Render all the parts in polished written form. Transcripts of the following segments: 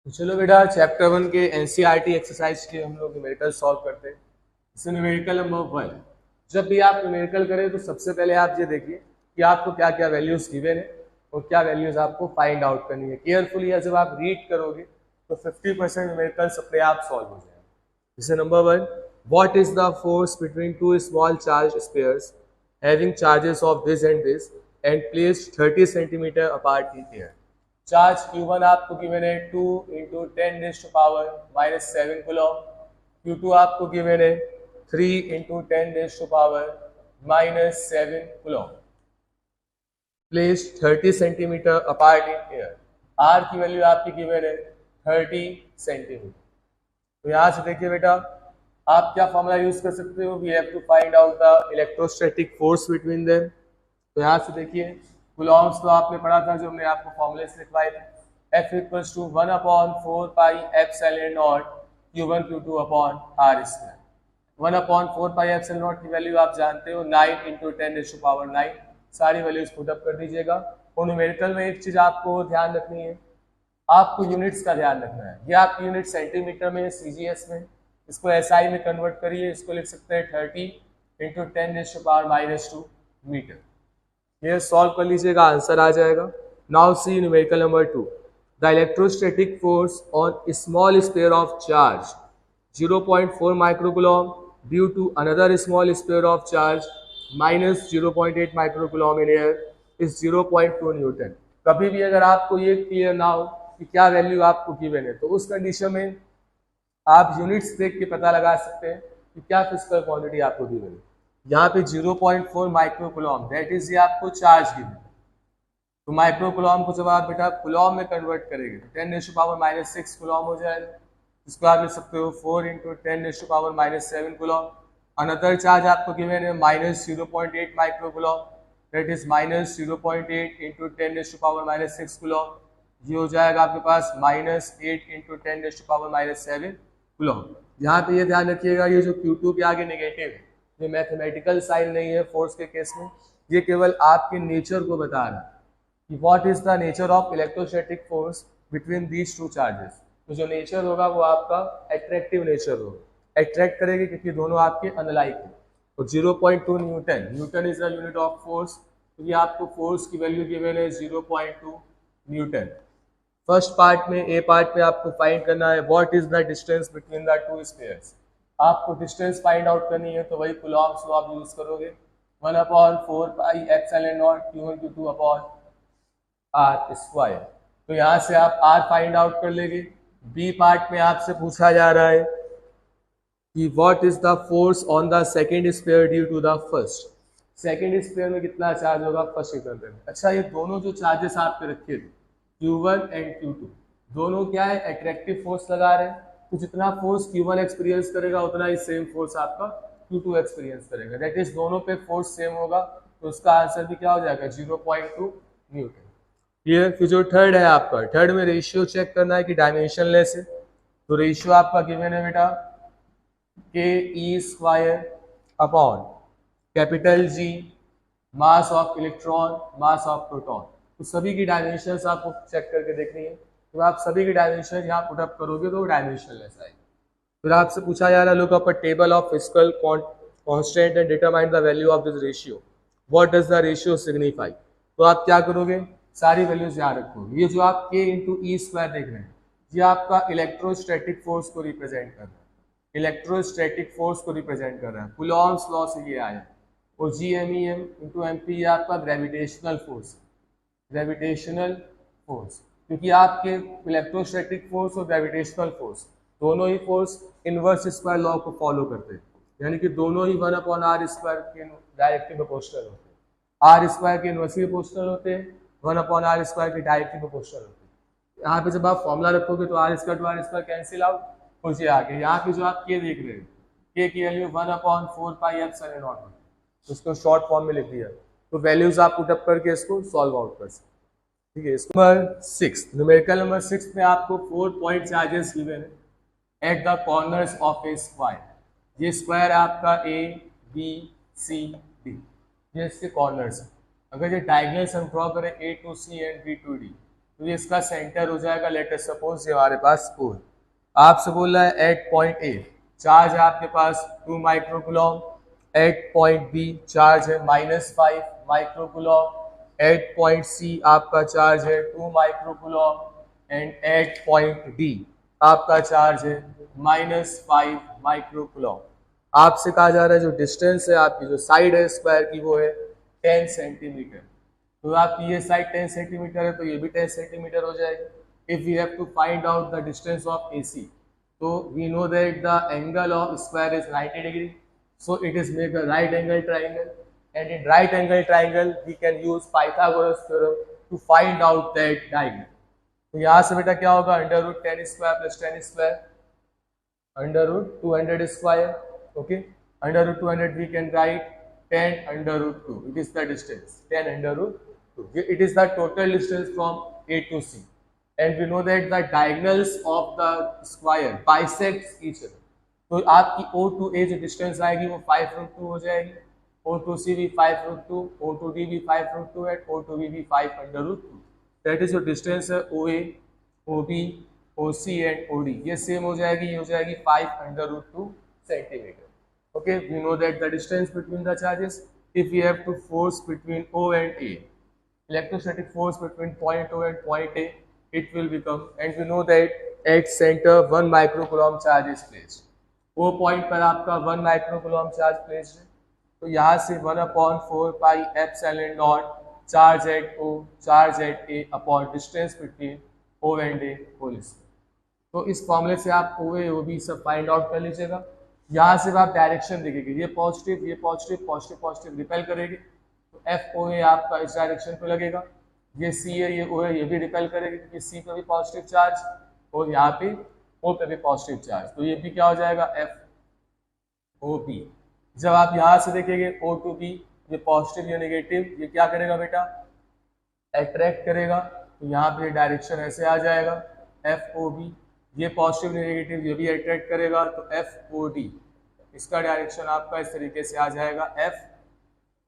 तो चलो बेटा चैप्टर 1 के एनसीईआरटी एक्सरसाइज के हम लोग न्यूमेरिकल सॉल्व करते हैं। इसमें न्यूमेरिकल नंबर 1, जब भी आप न्यूमेरिकल करें तो सबसे पहले आप ये देखिए कि आपको क्या क्या वैल्यूज गिवन है और क्या वैल्यूज आपको फाइंड आउट करनी है। केयरफुली जब आप रीड करोगे तो 50% न्यूमेरिकल्स अपने आप सॉल्व हो जाएंगे। जैसे number 1, what is the force between two small charge spheres having charges of this and placed 30 centimetre apart in air. Charge Q1 आपको गिवन है 2 इंटू 10⁻⁻7 कूलम। Q2 आपको गिवन है 3 into 10⁻⁻7 coulomb. Placed 30 centimetre apart in air. R की value आपकी given है 30 centimetre. तो यहाँ से देखिए बेटा आप क्या फॉर्मूला यूज कर सकते हो, we have to find out the electrostatic force between them. तो यहाँ से देखिए कूलॉम्स तो आपने पढ़ा था, जो हमने आपको फॉर्मूले से लिखवाए थे। F equals to 1/4 pi epsilon naught Q1 Q2 upon R square. 1/4 pi epsilon naught की वैल्यू आप जानते हो 9 इंटू 10⁻⁹। सारी वैल्यूज पुट अप कर दीजिएगा। और न्यूमेरिकल में एक चीज आपको ध्यान रखनी है, आपको यूनिट्स का ध्यान रखना है। ये आपकी यूनिट सेंटीमीटर में, सीजीएस में, इसको एसआई में कन्वर्ट करिए। इसको लिख सकते हैं 30 इंटू 10⁻⁻2 मीटर। ये सॉल्व कर लीजिएगा, आंसर आ जाएगा। Now see numerical number 2, the electrostatic force on small sphere of charge 0.4 microcoulomb due to another small sphere of charge -0.8 microcoulomb in air is 0.2 newton. कभी भी अगर आपको ये क्लियर ना हो कि क्या वैल्यू आपको गिवन है, तो उस कंडीशन में आप यूनिट्स देख के पता लगा सकते हैं कि क्या फिजिकल क्वांटिटी आपको गिवन है। यहाँ पे 0.4 माइक्रोकूलम दैट इज ये आपको चार्ज गिवन। तो माइक्रोकूलम को जब आप बेटा कूलम में कन्वर्ट करेंगे तो 10⁻⁻6 कूलम हो जाएगा। इसको आप लिख सकते हो 4 इंटू 10⁻⁻7 कूलम। अनदर चार्ज आपको गिवन है -0.8 microcoulomb that is -0.8 into 10⁻⁻6 coulomb. ये हो जाएगा आपके पास -8 इंटू 10⁻⁻7 कूलम। यहाँ पे ये ध्यान रखिएगा, ये जो Q2 के आगे नेगेटिव है, ये मैथमेटिकल साइन नहीं है फोर्स के केस में, ये केवल आपके नेचर को बता रहा है कि what is the nature of electrostatic force between these two charges. तो जो नेचर होगा वो आपका अट्रैक्टिव नेचर होगा, अट्रैक्ट करेगी क्योंकि दोनों आपके अनलाइक है। तो 0.2 Newton, Newton is the unit of force. तो ये आपको फोर्स की वैल्यू गिवन है 0.2 न्यूटन। फर्स्ट पार्ट में, ए पार्ट में आपको फाइंड करना है what is the distance between the two spheres. आपको डिस्टेंस फाइंड आउट करनी है, तो वही कूलॉम्स लॉ आप यूज करोगे। 1/4 pi epsilon naught Q1 Q2 upon R square. तो यहाँ से आप R फाइंड आउट कर लेंगे। बी पार्ट में आपसे पूछा जा रहा है कि what is the force on the second sphere due to the first. Second sphere में कितना चार्ज होगा फर्स्ट स्पेयर में। अच्छा, ये दोनों जो चार्जेस आपके रखे थे Q1 एंड Q2, दोनों क्या है, अट्रैक्टिव फोर्स लगा रहे हैं। तो जितना फोर्स Q1 एक्सपीरियंस करेगा उतना ही सेम फोर्स आपका Q2 एक्सपीरियंस करेगा। दैट इज दोनों पे फोर्स सेम होगा, तो उसका आंसर भी क्या हो जाएगा 0.2 न्यूटन। ये फिर जो थर्ड है आपका, थर्ड में रेशियो चेक करना है कि डायमेंशनलेस है। तो रेशियो आपका गिवन है बेटा Ke² upon capital G mass of electron mass of proton. तो सभी की डायमेंशंस आपको चेक करके देखनी है। तो आप सभी की डायमेंशन यहाँ पुट अप करोगे तो डायमेंशनलेस आएगी। फिर आपसे पूछा जा रहा है look up a table of physical constant and determine the value of this ratio, what does the ratio signify. तो आप क्या करोगे, सारी वैल्यूज याद रखोगे। ये जो आप K इंटू ई स्क्वायर देख रहे हैं, ये आपका इलेक्ट्रोस्टैटिक फोर्स को रिप्रेजेंट कर रहा है, इलेक्ट्रोस्टैटिक फोर्स को रिप्रेजेंट कर रहा है। कूलॉम्स लॉ से ये आया। और GMEM इंटू MP ये आपका ग्रेविटेशनल फोर्स, ग्रेविटेशनल फोर्स, क्योंकि आपके इलेक्ट्रोस्टैटिक फोर्स और ग्रेविटेशनल फोर्स दोनों ही फोर्स इनवर्स स्क्वायर लॉ को फॉलो करते हैं, यानी कि दोनों ही 1/r² के डायरेक्टली प्रोपोर्शनल होते हैं। R² के इनवर्सली प्रोपोर्शनल होते हैं, 1/r² के डायरेक्टली प्रोपोर्शनल होते हैं। यहाँ पे जब आप फॉर्मूला रखोगे तो R² to R² cancel out हो जाए आगे। यहाँ पे जो आप K देख रहे हैं, K की वैल्यू 1/4 पाई एप्सिलॉन नॉट, उसको शॉर्ट फॉर्म में लिख दिया। तो वैल्यूज आप पुट अप करके इसको सॉल्व आउट कर सकते। ठीक है, नंबर 6, न्यूमेरिकल नंबर 6 में आपको 4 पॉइंट चार्जेस गिवन है at the corners of A square. ये स्क्वायर आपका ABCD, ये इसके कॉर्नर्स है। अगर ये डायगोनल्स हम ड्रॉ करें A to C and B to D, तो ये इसका सेंटर हो जाएगा। लेट अस सपोज ये हमारे पास O है, आपसे बोल रहा है एट पॉइंट A चार्ज है आपके पास 2 microcoulomb, at point B charge है -5 माइक्रोकूलम, एट पॉइंट C आपका चार्ज है 2 microcoulomb and at point D आपका चार्ज है -5 माइक्रोकूलम। आपसे कहा जा रहा है जो डिस्टेंस है आपकी जो साइड है स्क्वायर की वो है 10 सेंटीमीटर। तो आपकी ये साइड 10 सेंटीमीटर है तो ये भी 10 सेंटीमीटर हो जाएगी। If we have to find out the distance of AC, तो we know that the angle of square is 90 degree, so it is make a right angle triangle, and in right angle triangle we can use Pythagoras theorem to find out that diagonal। तो यहाँ से बेटा क्या होगा, under root 10 square plus 10 square under root 200 square, okay, under root 200 we can write 10 under root 2, it is the distance 10 under root 2, it is the total distance from A to C, and we know that the diagonals of the square bisects each other। तो आपकी O to A जो distance आएगी वो 5√2 हो जाएगी, O to C भी 5√2, O to D भी 5√2 and O to B भी 5√2। दैट इज योर डिस्टेंस है OA, OB, OC and OD, ये सेम हो जाएगी, ये हो जाएगी 5√2 centimetre. Okay, we know that the distance between the charges, if we have to force between O and A, electrostatic force between point O and point A, it will become, and we know that at center 1 microcoulomb charge is placed। O point पर आपका 1 microcoulomb charge placed है, तो यहाँ से 1/4 pi epsilon naught charge at O, charge at A upon distance between O and A whole square। तो इस फॉर्मूले से आप OA OB सब फाइंड आउट कर लीजिएगा। यहाँ से आप डायरेक्शन देखेंगे, ये पॉजिटिव ये पॉजिटिव पॉजिटिव पॉजिटिव रिपेल करेगी, तो FOA आपका इस डायरेक्शन पे लगेगा, ये C है ये O है ये भी रिपेल करेगी क्योंकि C पे भी पॉजिटिव चार्ज और यहाँ पे O पे भी पॉजिटिव चार्ज, तो ये भी क्या हो जाएगा FOB। जब आप यहाँ से देखेंगे O to B, ये पॉजिटिव ये नेगेटिव, ये क्या करेगा बेटा, अट्रैक्ट करेगा, तो यहाँ पे डायरेक्शन ऐसे आ जाएगा FOB, ये पॉजिटिव नेगेटिव ये भी अट्रैक्ट करेगा, तो FOD, इसका डायरेक्शन आपका इस तरीके से आ जाएगा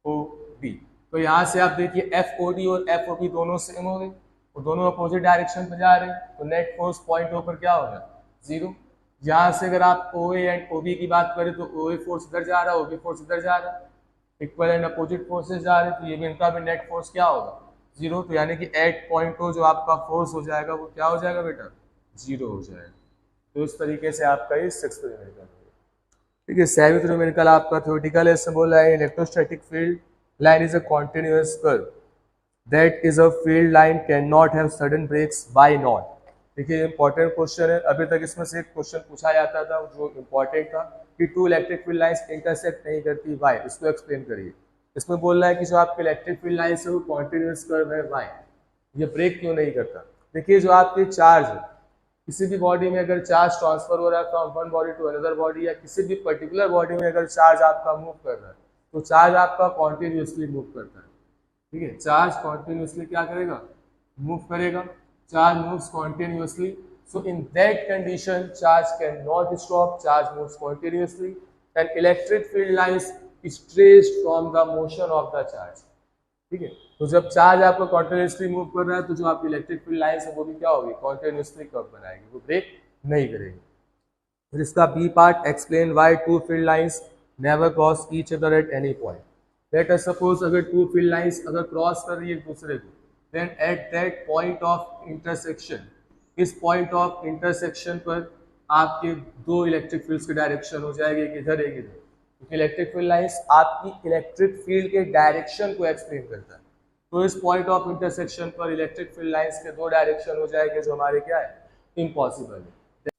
FOB। तो यहाँ से आप देखिए FOD और FOB दोनों सेम हो गए और दोनों अपोजिट डायरेक्शन पे जा रहे हैं, तो नेट फोर्स पॉइंट O पर क्या होगा, 0। यहाँ से अगर आप OA एंड OB की बात करें तो OA फोर्स इधर जा रहा है, OB फोर्स इधर जा रहा है, इक्वल एंड अपोजिट फोर्सेस जा रहे हैं, तो ये भी इनका भी नेट फोर्स क्या होगा, 0। तो यानी कि एट पॉइंट O जो आपका फोर्स हो जाएगा वो क्या हो जाएगा बेटा, 0 हो जाएगा। तो इस तरीके से आपका ये 6th न्यूमेरिकल हो गया। ठीक है, 7th न्यूमेरिकल आपका थ्योरेटिकल है, बोल रहा है electrostatic field line is a continuous curve that is a field line can not have sudden breaks, why not. देखिए इंपॉर्टेंट क्वेश्चन है, अभी तक इसमें से एक क्वेश्चन पूछा जाता था जो इंपॉर्टेंट था कि 2 इलेक्ट्रिक फील्ड लाइंस इंटरसेक्ट नहीं करती, व्हाई, इसको एक्सप्लेन करिए। इसमें बोल रहा है कि जो आपके इलेक्ट्रिक फील्ड लाइंस है वो कॉन्टिन्यूअस कर्व है, व्हाई, ये ब्रेक क्यों नहीं करता। देखिए जो आपके चार्ज है, किसी भी बॉडी में अगर चार्ज ट्रांसफर हो रहा है from one body to another body, या किसी भी पर्टिकुलर बॉडी में अगर चार्ज आपका मूव कर रहा है तो चार्ज आपका कॉन्टिन्यूसली मूव करता है। ठीक है, चार्ज कॉन्टिन्यूसली क्या करेगा, मूव करेगा, charge moves continuously, so in that condition charge can not stop, charge moves continuously and electric field lines is traced from the motion of the charge. ठीक है, तो जब चार्ज आपका कॉन्टिन्यूसली मूव कर रहा है तो जो आपकी इलेक्ट्रिक फील्ड लाइंस है वो भी क्या होगी, कॉन्टिन्यूसली कर्व बनाएगी, वो ब्रेक नहीं करेगी। फिर इसका B part, explain why 2 field lines never cross each other at any point. Let us suppose अगर 2 फील्ड लाइंस अगर क्रॉस कर रही है एक दूसरे को, then at that point of intersection, इस पॉइंट ऑफ इंटरसेक्शन पर आपके 2 इलेक्ट्रिक फील्ड्स की डायरेक्शन हो जाएगी, एक इधर एक इधर, क्योंकि इलेक्ट्रिक फील्ड लाइंस आपकी इलेक्ट्रिक फील्ड के डायरेक्शन को एक्सप्लेन करता है। तो इस पॉइंट ऑफ इंटरसेक्शन पर इलेक्ट्रिक फील्ड लाइंस के 2 डायरेक्शन हो जाएंगे जो हमारे क्या है, इम्पॉसिबल है।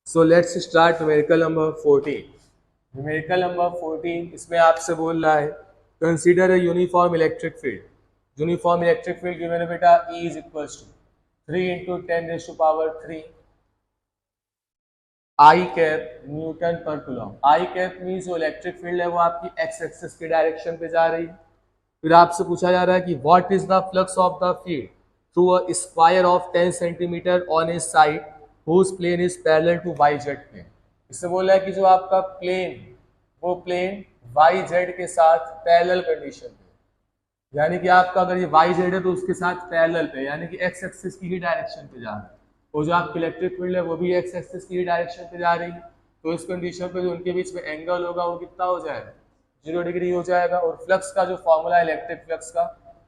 So let's start numerical number 14। Numerical number 14 इसमें आपसे बोल रहा है consider a uniform electric field. Uniform electric field given है बेटा, E is equals to 3 × 10⁻³ i cap newton per coulomb. I cap means जो इलेक्ट्रिक फील्ड है वो आपकी एक्स एक्सिस की डायरेक्शन पे जा रही है। फिर आपसे पूछा जा रहा है कि what is the flux of the field through a square of 10 centimetre on a side whose plane is parallel to Y Z plane. इससे बोला है कि जो आपका प्लेन वो प्लेन वाई जेड के साथ पैरेलल कंडीशन पे, यानी कि आपका अगर ये वाई जेड है तो उसके साथ पैरेलल पे, यानी कि एक्स एक्सिस की ही डायरेक्शन पे जा रहा है, और जो आपकी इलेक्ट्रिक फील्ड है वो भी एक्स एक्सिस की ही डायरेक्शन पे जा रही है। तो इस कंडीशन पे जो उनके बीच में एंगल होगा वो कितना हो जाएगा, 0 डिग्री हो जाएगा। और फ्लक्स का जो फॉर्मूला है इलेक्ट्रिक फ्लक्स का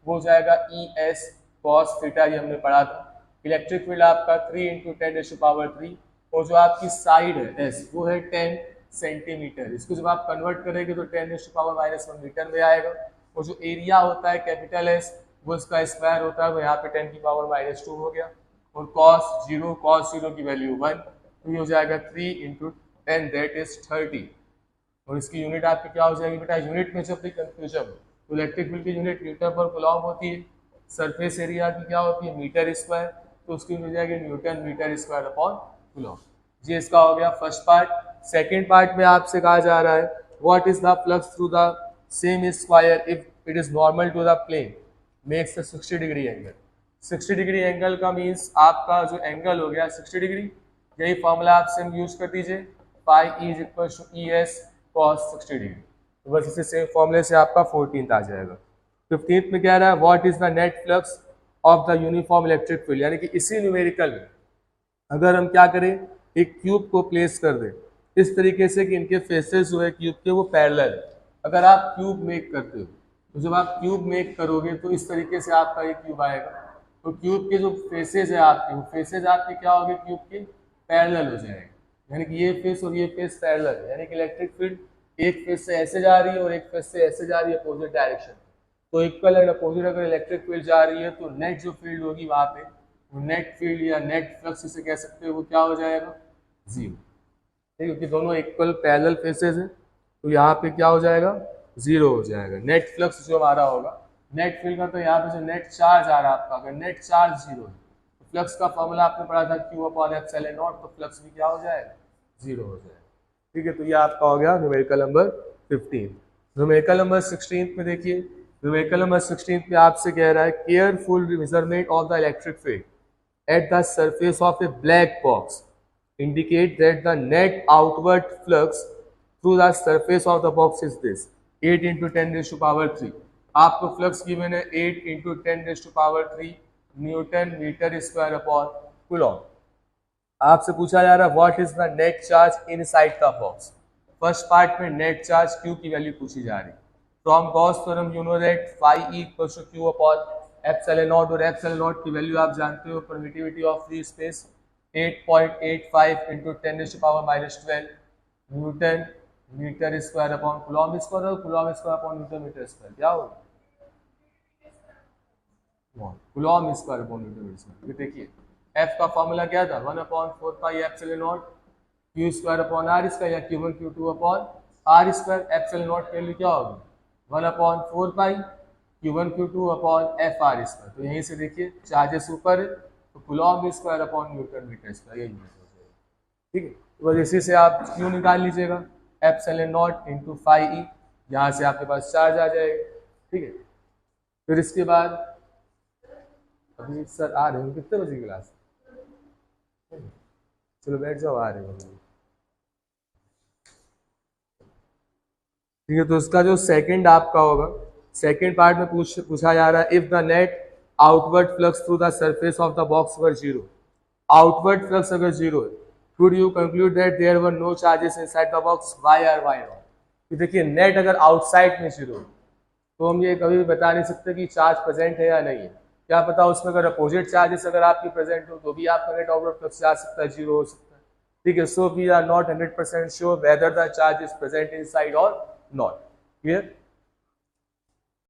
वो हो जाएगा ई एस कॉस थीटा, ये हमने पढ़ा था। इलेक्ट्रिक फील्ड आपका 3 × 10⁻³ और जो आपकी साइड है एस वो है 10 सेंटीमीटर। इसको जब आप कन्वर्ट करेंगे तो 10⁻⁻⁻1 मीटर में आएगा। और जो एरिया होता है कैपिटल एस वो इसका स्क्वायर होता है, वो यहाँ पे 10⁻⁻² हो गया। और cos 0 की वैल्यू 1, तो ये हो जाएगा 3 × 10 दैट इज 30। और इसकी यूनिट आपकी क्या हो जाएगी बेटा, यूनिट में जब भी कंफ्यूजन हो तो इलेक्ट्रिक फील्ड की यूनिट न्यूटन पर कूलॉम होती है, सरफेस एरिया की क्या होती है मीटर स्क्वायर, तो उसकी हो जाएगी newton metre square upon coulomb. ये इसका हो गया फर्स्ट पार्ट। सेकेंड पार्ट में आपसे कहा जा रहा है what is the flux through the same square if it is normal to the plane makes 60 degree angle. 60 degree angle का मीन्स आपका जो एंगल हो गया 60 डिग्री, यही फॉर्मूला आप सेम यूज कर दीजिए, pi E is equal to E S cos 60 degree. तो बस इसे सेम फॉर्मूले से आपका 14th आ जाएगा। 15th में कह रहा है what is the net flux of the uniform electric field, यानी कि इसी न्यूमेरिकल में अगर हम क्या करें, एक क्यूब को प्लेस कर दें इस तरीके से कि इनके फेसेस जो है क्यूब के वो पैरेलल है। अगर आप क्यूब मेक करते हो तो जब आप क्यूब मेक करोगे तो इस तरीके से आपका एक क्यूब आएगा। तो क्यूब के जो फेसेस है आपके, वो फेसेस आपके क्या हो गए, क्यूब के पैरेलल हो जाएंगे, यानी कि ये फेस और ये फेस पैरेलल है। यानी कि इलेक्ट्रिक फील्ड एक फेस से ऐसे जा रही है और एक फेस से ऐसे जा रही है अपोजिट डायरेक्शन। तो इक्वल एंड अपोजिट अगर इलेक्ट्रिक फील्ड जा रही है तो नेट जो फील्ड होगी वहाँ पे, वो नेट फील्ड या नेट फ्लक्स इसे कह सकते हो, वो क्या हो जाएगा, 0। ठीक, क्योंकि दोनों इक्वल पैरेलल फेसेस हैं तो यहाँ पे क्या हो जाएगा, 0 हो जाएगा। नेट फ्लक्स जो हमारा होगा, नेट फील्ड का तो यहाँ पे जो नेट चार्ज आ रहा है आपका, अगर नेट चार्ज 0 है तो फ्लक्स का फॉर्मूला आपने पढ़ा था Q/ε0, तो फ्लक्स भी क्या हो जाएगा, 0 हो जाएगा। ठीक है, तो ये आपका हो गया न्यूमेरिकल नंबर 15। न्यूमेरिकल नंबर 16 में देखिए, न्यूमेरिकल नंबर 16 में आपसे कह रहा है careful measurement of the electric field at the surface of A black box indicate that the net outward flux through the surface of the box is this 8 × 10⁻³ आपको flux given है 8 × 10⁻³ newton metre square upon coulomb. आपसे पूछा जा रहा है what is the net charge inside the box. First part में net charge Q की value पूछी जा रही है। From Gauss theorem you know that φE = Q/ε0, और ε0 की वैल्यू आप जानते हो, permittivity of free space 8.85 × 10⁻⁻12 newton metre square upon coulomb square, और coulomb square upon newton metre square क्या होगा, coulomb square upon newton metre square. ये देखिए F का फॉर्मूला क्या था, 1/4πε0 Q square upon R square, या Q1 Q2 upon R square. ε0 की वैल्यू क्या होगी, 1/4π Q1 Q2 upon FR square. तो यहीं से देखिए चार्जेस ऊपर है तो coulomb square upon newton metre square, ये यूनिट हो जाएगा। ठीक है, तो बस इसी से आप Q निकाल लीजिएगा, ε0 × φE, यहाँ से आपके पास चार्ज आ जाएगा। ठीक है, फिर इसके बाद अभी सर आ रहे हैं, कितने बजे क्लास, चलो बैठ जाओ, आ रहे हैं। ठीक है, तो इसका जो सेकंड आपका होगा, सेकंड पार्ट में पूछा जा रहा है if the net outward flux through the surface of the box were 0। Outward flux अगर 0 है, should you conclude that there were no charges inside the box, why और व्हाई नॉट। तो देखिए नेट अगर आउटसाइड में 0 है तो हम ये कभी भी बता नहीं सकते कि चार्ज प्रेजेंट है या नहीं है। क्या पता उसमें अगर अपोजिट चार्जेस अगर आपकी प्रेजेंट हो तो भी आपका नेट आउटवर्ड फ्लक्स जा सकता है, 0 हो सकता है। ठीक है, so we are not 100% sure whether the charge is present inside और नॉट। क्लियर।